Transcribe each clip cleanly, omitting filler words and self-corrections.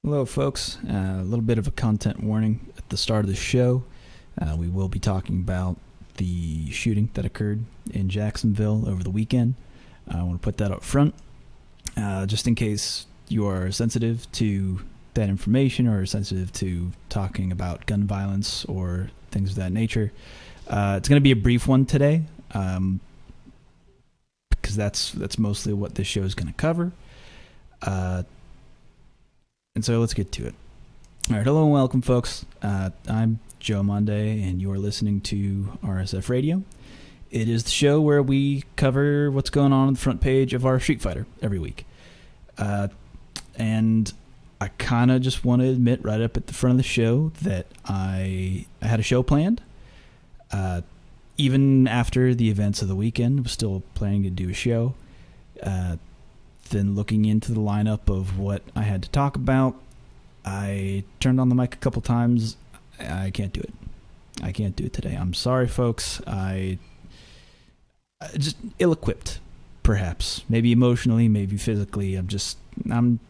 Hello, folks. A little bit of a content warning at the start of the show. We will be talking about the shooting that occurred in Jacksonville over the weekend. I want to put that up front, just in case you are sensitive to that information or sensitive to talking about gun violence or things of that nature. It's going to be a brief one today, because that's mostly what this show is going to cover. And so let's get to it. All right, hello and welcome, folks. I'm Joe Monday, and you're listening to RSF Radio. It is the show where we cover what's going on the front page of our Street Fighter every week. And I kind of just want to admit right up at the front of the show that I had a show planned. Even after the events of the weekend, I was still planning to do a show. Then looking into the lineup of what I had to talk about, I turned on the mic a couple times. I can't do it. I can't do it today. I'm sorry, folks. I just ill-equipped, perhaps. Maybe emotionally, maybe physically. I don't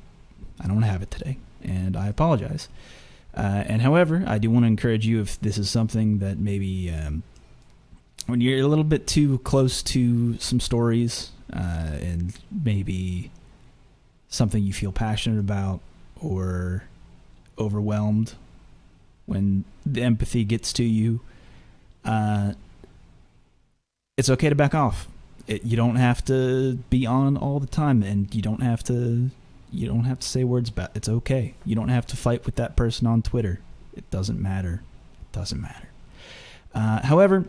have it today, and I apologize. And however, I do want to encourage you, if this is something that maybe when you're a little bit too close to some stories, and maybe something you feel passionate about or overwhelmed, when the empathy gets to you, it's okay to back off. You don't have to be on all the time, and you don't have to say words about it. It's okay. You don't have to fight with that person on Twitter. It doesn't matter. It doesn't matter. However,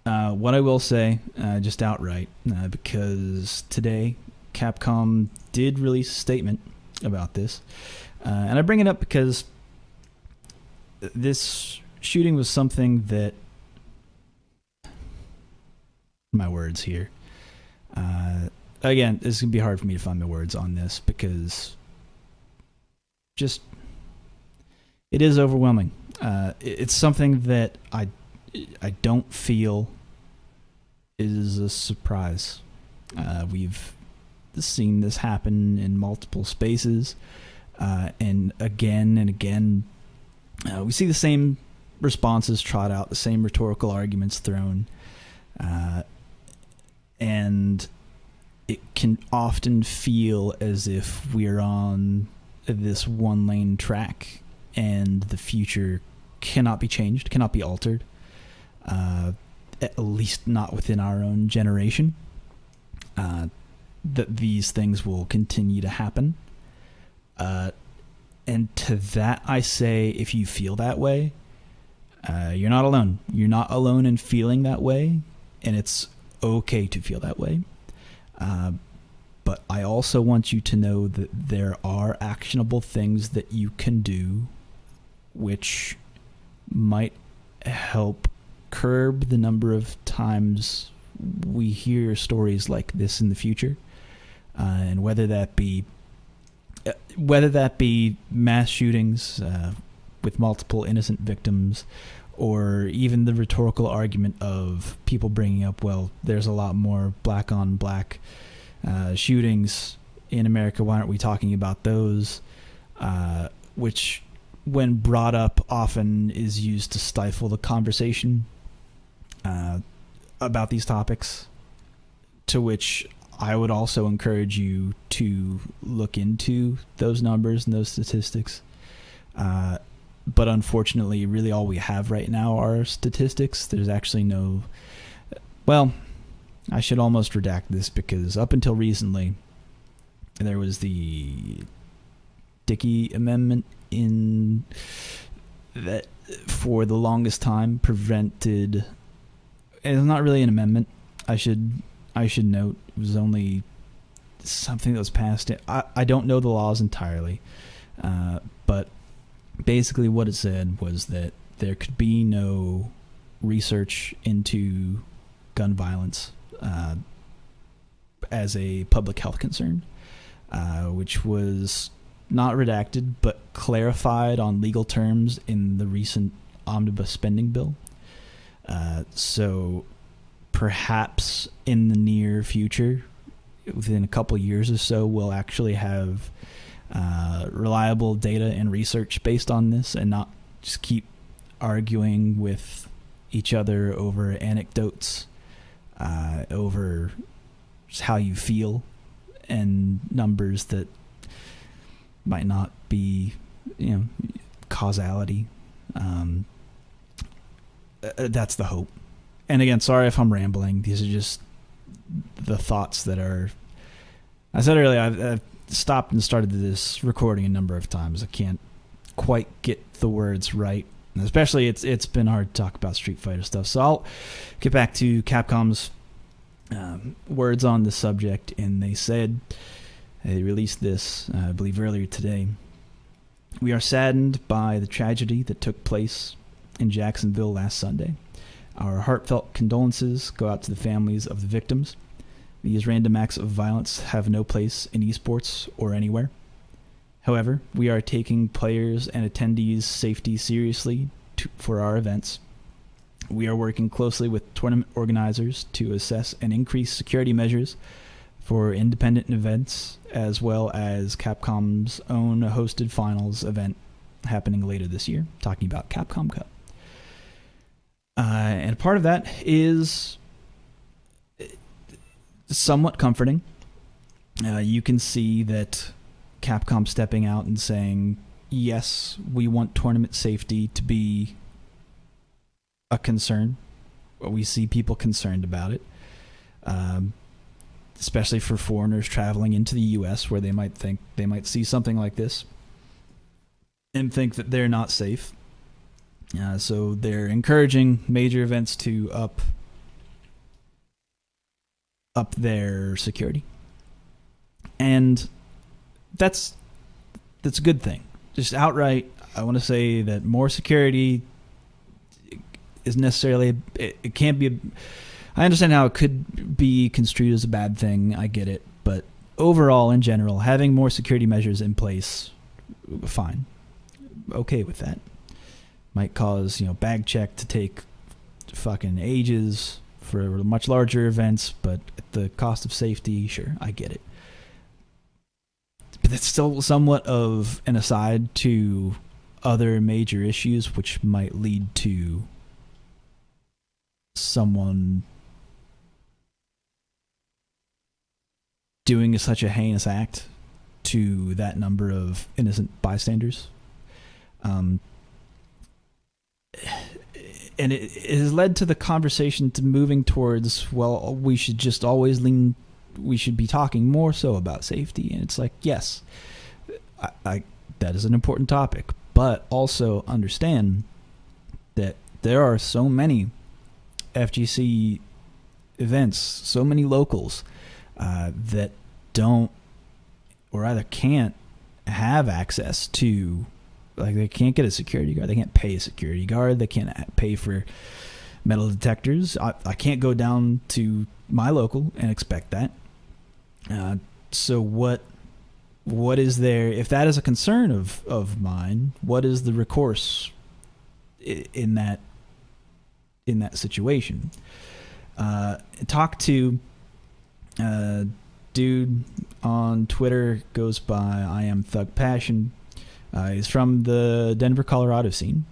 what I will say, just outright, because today Capcom did release a statement about this, and I bring it up because this shooting was something that, my words here, again, this is going to be hard for me to find my words on this because just, it is overwhelming. It's something that I don't feel is a surprise. We've seen this happen in multiple spaces, and again, we see the same responses trot out, the same rhetorical arguments thrown, and it can often feel as if we're on this one-lane track, and the future cannot be changed, cannot be altered. At least not within our own generation, that these things will continue to happen. And to that I say, if you feel that way, you're not alone. You're not alone in feeling that way, and it's okay to feel that way. But I also want you to know that there are actionable things that you can do which might help curb the number of times we hear stories like this in the future, and whether that be mass shootings with multiple innocent victims, or even the rhetorical argument of people bringing up, well, there's a lot more black on black shootings in America, why aren't we talking about those, which when brought up often is used to stifle the conversation about these topics, to which I would also encourage you to look into those numbers and those statistics. But unfortunately, really all we have right now are statistics. There's actually no... Well, I should almost redact this, because up until recently, there was the Dickey Amendment in that for the longest time prevented... It's not really an amendment. I should note, it was only something that was passed. I don't know the laws entirely, but basically what it said was that there could be no research into gun violence as a public health concern, which was not redacted but clarified on legal terms in the recent omnibus spending bill. So perhaps in the near future, within a couple years or so, we'll actually have reliable data and research based on this, and not just keep arguing with each other over anecdotes, over just how you feel, and numbers that might not be, causality. That's the hope. And again, sorry if I'm rambling. These are just the thoughts that are... I said earlier, I've stopped and started this recording a number of times. I can't quite get the words right. And especially, it's been hard to talk about Street Fighter stuff. So I'll get back to Capcom's words on the subject. And they said, they released this, I believe, earlier today. We are saddened by the tragedy that took place in Jacksonville last Sunday. Our heartfelt condolences go out to the families of the victims. These random acts of violence have no place in esports or anywhere. However, we are taking players' and attendees' safety seriously for our events. We are working closely with tournament organizers to assess and increase security measures for independent events, as well as Capcom's own hosted finals event happening later this year, talking about Capcom Cup. And part of that is somewhat comforting. You can see that Capcom stepping out and saying, yes, we want tournament safety to be a concern. We see people concerned about it, especially for foreigners traveling into the U.S., where they might see something like this and think that they're not safe. So they're encouraging major events to up their security, and that's a good thing. Just outright, I want to say that more security is necessarily, it can't be. I understand how it could be construed as a bad thing. I get it, but overall, in general, having more security measures in place, fine, okay with that. Might cause, bag check to take fucking ages for much larger events, but at the cost of safety, sure, I get it. But that's still somewhat of an aside to other major issues which might lead to someone doing such a heinous act to that number of innocent bystanders. And it has led to the conversation to moving towards, well, we should just always we should be talking more so about safety. And it's like, yes, I that is an important topic, but also understand that there are so many FGC events, so many locals that don't or either can't have access to, like, they can't get a security guard, they can't pay a security guard, they can't pay for metal detectors. I can't go down to my local and expect that. So what is there, if that is a concern of mine, what is the recourse in that situation? Talk to dude on Twitter, goes by I Am Thug Passion. He's from the Denver, Colorado scene.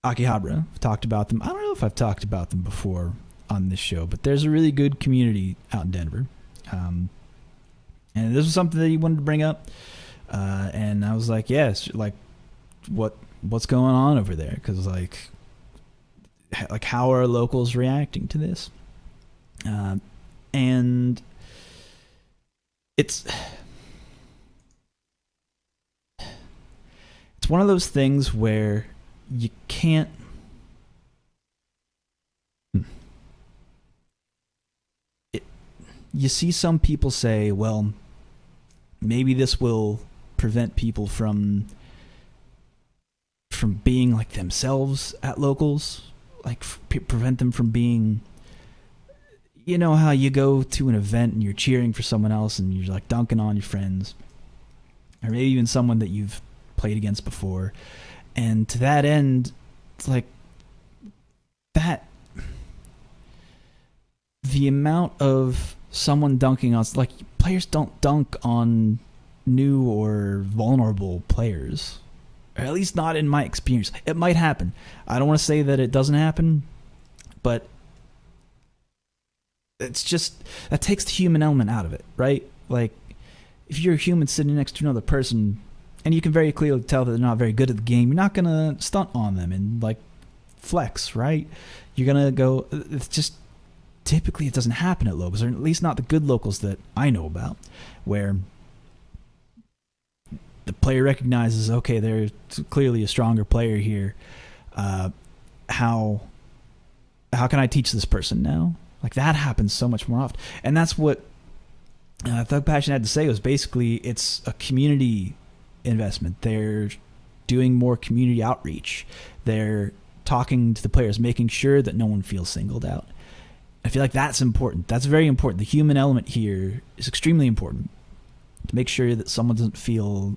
Akihabara, I've talked about them. I don't know if I've talked about them before on this show, but there's a really good community out in Denver. And this was something that he wanted to bring up. And I was like, yes, like, what's going on over there? Because, like, how are locals reacting to this? And it's one of those things where you can't you see some people say, well, maybe this will prevent people from being like themselves at locals, like prevent them from being, you know how you go to an event and you're cheering for someone else and you're like dunking on your friends, or maybe even someone that you've played against before, and to that end, it's like that, the amount of someone dunking on, like, players don't dunk on new or vulnerable players. Or at least not in my experience. It might happen. I don't want to say that it doesn't happen, but it's just, that takes the human element out of it, right? Like, if you're a human sitting next to another person and you can very clearly tell that they're not very good at the game, you're not going to stunt on them and, like, flex, right? You're going to go, it's just, typically it doesn't happen at locals, or at least not the good locals that I know about, where the player recognizes, okay, there's clearly a stronger player here. How can I teach this person now? Like, that happens so much more often. And that's what Thug Passion had to say, was basically it's a community investment. They're doing more community outreach. They're talking to the players, making sure that no one feels singled out. I feel like that's important. That's very important. The human element here is extremely important, to make sure that someone doesn't feel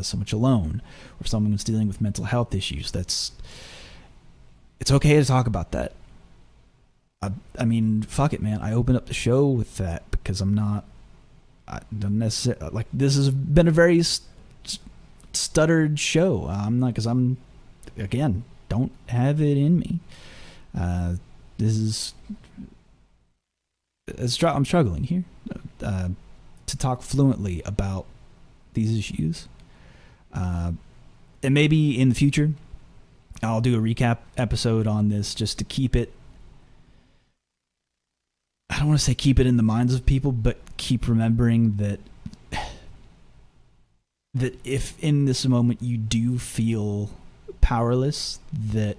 so much alone, or someone's dealing with mental health issues. It's okay to talk about that. I mean, fuck it, man. I opened up the show with that because I don't necessarily, like, this has been a very stuttered show. I'm not, because I'm, again, don't have it in me. This is, I'm struggling here to talk fluently about these issues. And maybe in the future, I'll do a recap episode on this, just to keep it, I don't want to say keep it in the minds of people, but keep remembering that if in this moment you do feel powerless, that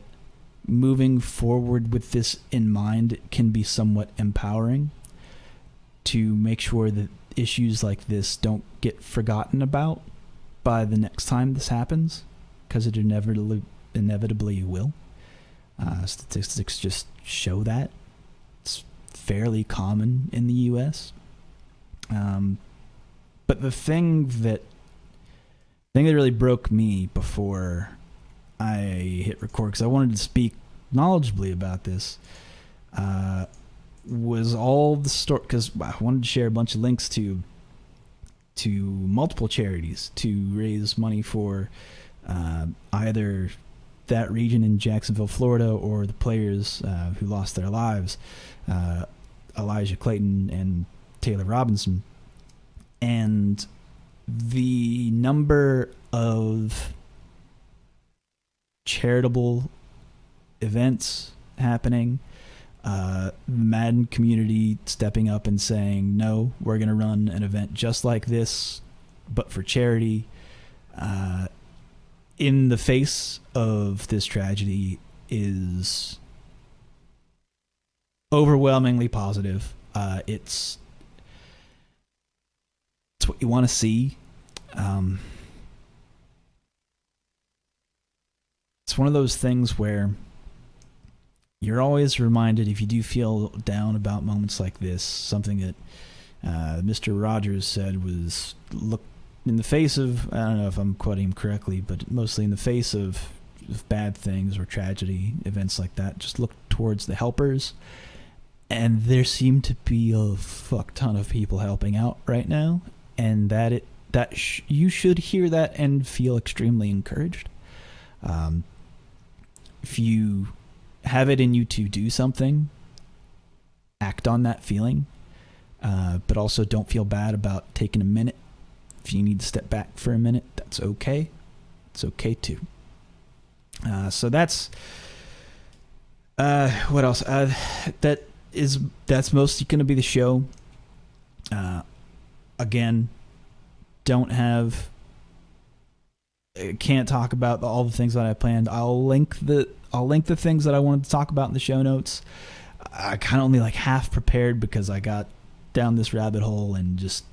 moving forward with this in mind can be somewhat empowering, to make sure that issues like this don't get forgotten about by the next time this happens, because it inevitably will. Statistics just show that. It's fairly common in the U.S. But the thing that really broke me before I hit record, because I wanted to speak knowledgeably about this, was all the story, because I wanted to share a bunch of links to multiple charities to raise money for either that region in Jacksonville, Florida, or the players who lost their lives, Elijah Clayton and Taylor Robinson. And the number of charitable events happening, the Madden community stepping up and saying, no, we're going to run an event just like this, but for charity, in the face of this tragedy, is overwhelmingly positive. It's what you want to see. It's one of those things where you're always reminded, if you do feel down about moments like this, something that Mr. Rogers said was, look in the face of, I don't know if I'm quoting him correctly, but mostly in the face of bad things or tragedy, events like that, just look towards the helpers. And there seem to be a fuck ton of people helping out right now, and you should hear that and feel extremely encouraged. If you have it in you to do something, act on that feeling, but also don't feel bad about taking a minute. If you need to step back for a minute, that's okay. It's okay too. So that's what else? That's mostly going to be the show. Again, can't talk about all the things that I planned. I'll link the things that I wanted to talk about in the show notes. I kind of only like half prepared because I got down this rabbit hole and just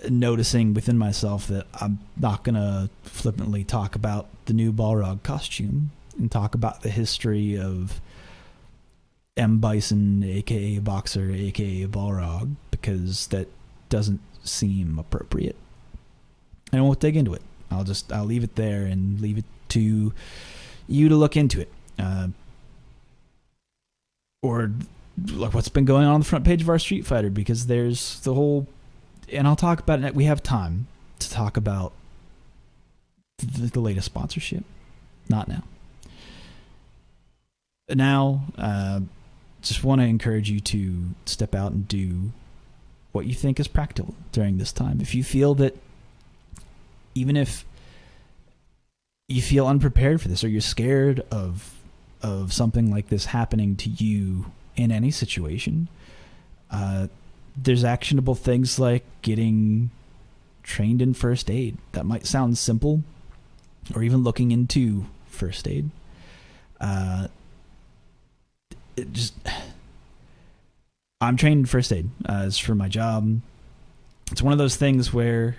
noticing within myself that I'm not gonna flippantly talk about the new Balrog costume and talk about the history of M. Bison, aka Boxer, aka Balrog, because that doesn't seem appropriate. And I won't dig into it. I'll leave it there and leave it to you to look into it. Or like what's been going on the front page of our Street Fighter, because there's the whole and I'll talk about it. We have time to talk about the latest sponsorship. Not now. Now, just want to encourage you to step out and do what you think is practical during this time. If you feel that, even if you feel unprepared for this, or you're scared of something like this happening to you in any situation, there's actionable things like getting trained in first aid. That might sound simple, or even looking into first aid. I'm trained in first aid as for my job. It's one of those things where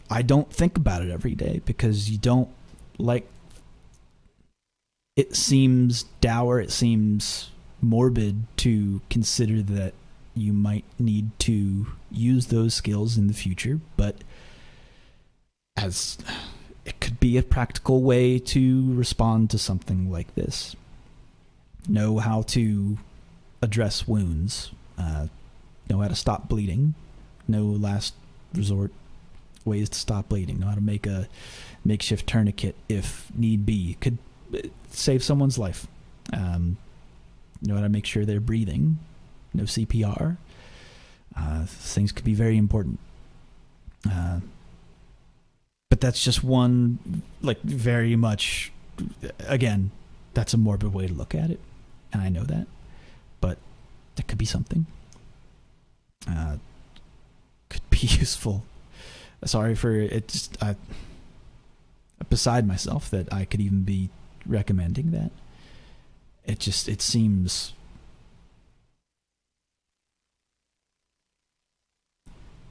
I don't think about it every day, because you don't it seems dour, it seems morbid to consider that you might need to use those skills in the future, but as it could be a practical way to respond to something like this. Know how to address wounds, know how to stop bleeding, know last resort ways to stop bleeding, know how to make a makeshift tourniquet if need be. Could save someone's life. Know how to make sure they're breathing, no CPR. Things could be very important. But that's just one, very much, again, that's a morbid way to look at it, and I know that, but that could be something. Could be useful. Sorry for it. I'm beside myself that I could even be recommending that. It seems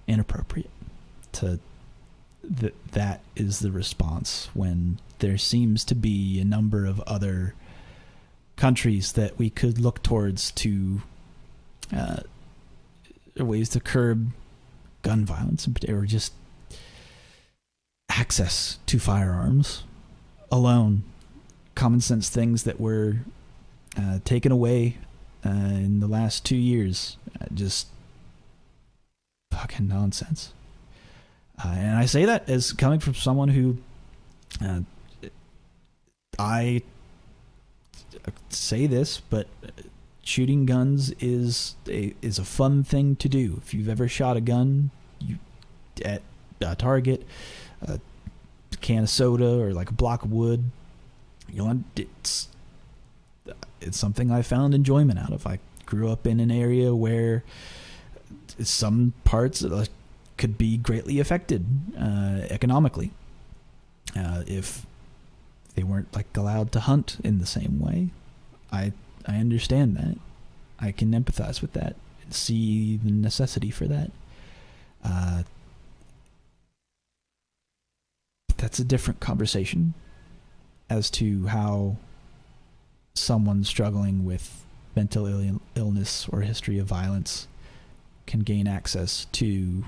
inappropriate to that is the response when there seems to be a number of other countries that we could look towards to ways to curb gun violence, or just access to firearms alone. Common sense things that were taken away in the last 2 years. Just fucking nonsense. And I say that as coming from someone who I say this, but shooting guns is a fun thing to do. If you've ever shot a gun at a target, a can of soda, or like a block of wood, it's something I found enjoyment out of. I grew up in an area where some parts could be greatly affected economically if they weren't allowed to hunt in the same way. I understand that. I can empathize with that and see the necessity for that. That's a different conversation as to how someone struggling with mental illness or history of violence can gain access to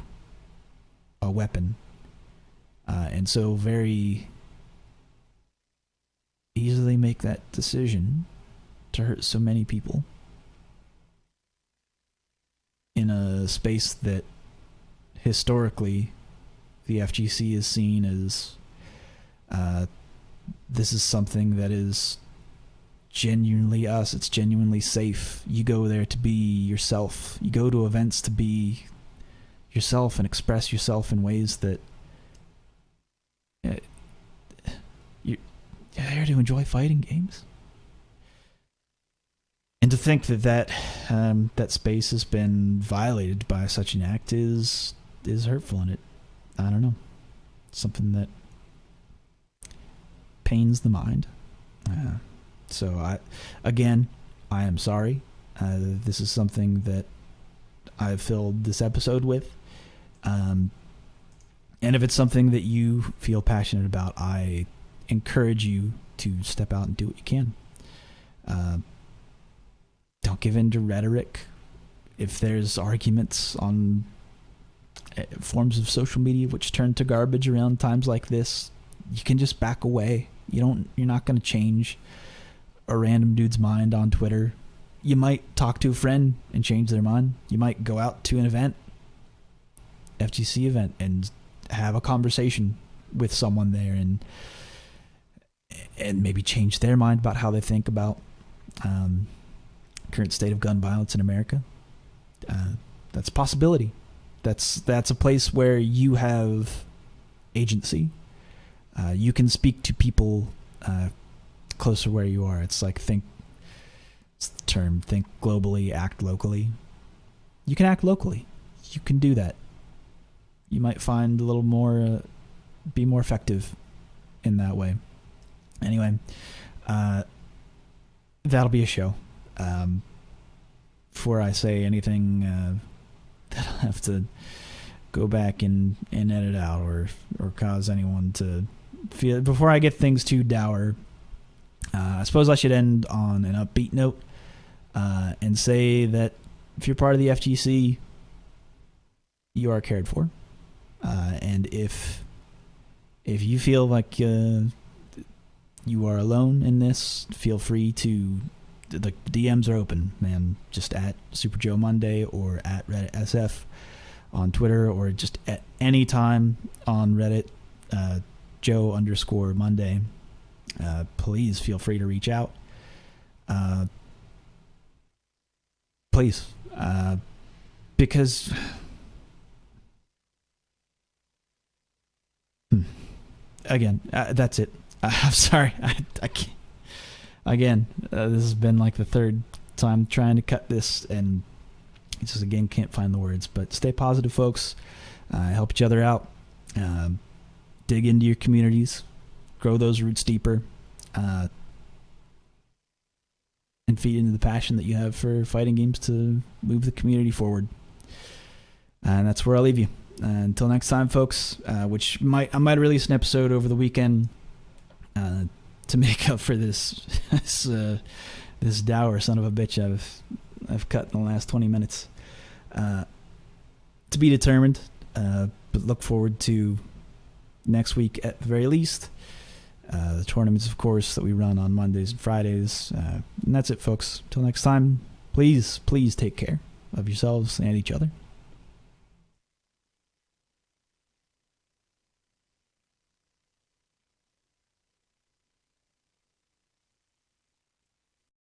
a weapon, and so very easily make that decision to hurt so many people in a space that historically the FGC is seen as this is something that is genuinely us. It's genuinely safe. You go there to be yourself. You go to events to be yourself and express yourself in ways that you're there to enjoy fighting games. And to think that space has been violated by such an act is hurtful, and I don't know, something that pains the mind. So I am sorry. This is something that I've filled this episode with. And if it's something that you feel passionate about, I encourage you to step out and do what you can. Don't give in to rhetoric. If there's arguments on forms of social media which turn to garbage around times like this, you can just back away. You're not going to change a random dude's mind on Twitter. You might talk to a friend and change their mind. You might go out to an event FGC event and have a conversation with someone there, and maybe change their mind about how they think about current state of gun violence in America. That's a possibility. That's a place where you have agency. You can speak to people closer where you are. It's like it's the term, think globally, act locally. You can act locally. You can do that. You might find a little more, be more effective in that way. Anyway, that'll be a show. Before I say anything that I'll have to go back and edit out or cause anyone to feel, before I get things too dour, I suppose I should end on an upbeat note and say that if you're part of the FGC, you are cared for. And if you feel like you are alone in this, feel free to, the DMs are open, man. Just at Super Joe Monday or at Reddit SF on Twitter, or just at any time on Reddit, Joe_Monday. Please feel free to reach out. Please. Because again, that's it. I'm sorry. I can't. Again, this has been like the third time trying to cut this, and it's just, again, can't find the words. But stay positive, folks. Help each other out. Dig into your communities. Grow those roots deeper. And feed into the passion that you have for fighting games to move the community forward. And that's where I'll leave you. Until next time, folks, I might release an episode over the weekend to make up for this dour son of a bitch I've cut in the last 20 minutes. To be determined, but look forward to next week at the very least. The tournaments, of course, that we run on Mondays and Fridays. And that's it, folks. Till next time, please take care of yourselves and each other.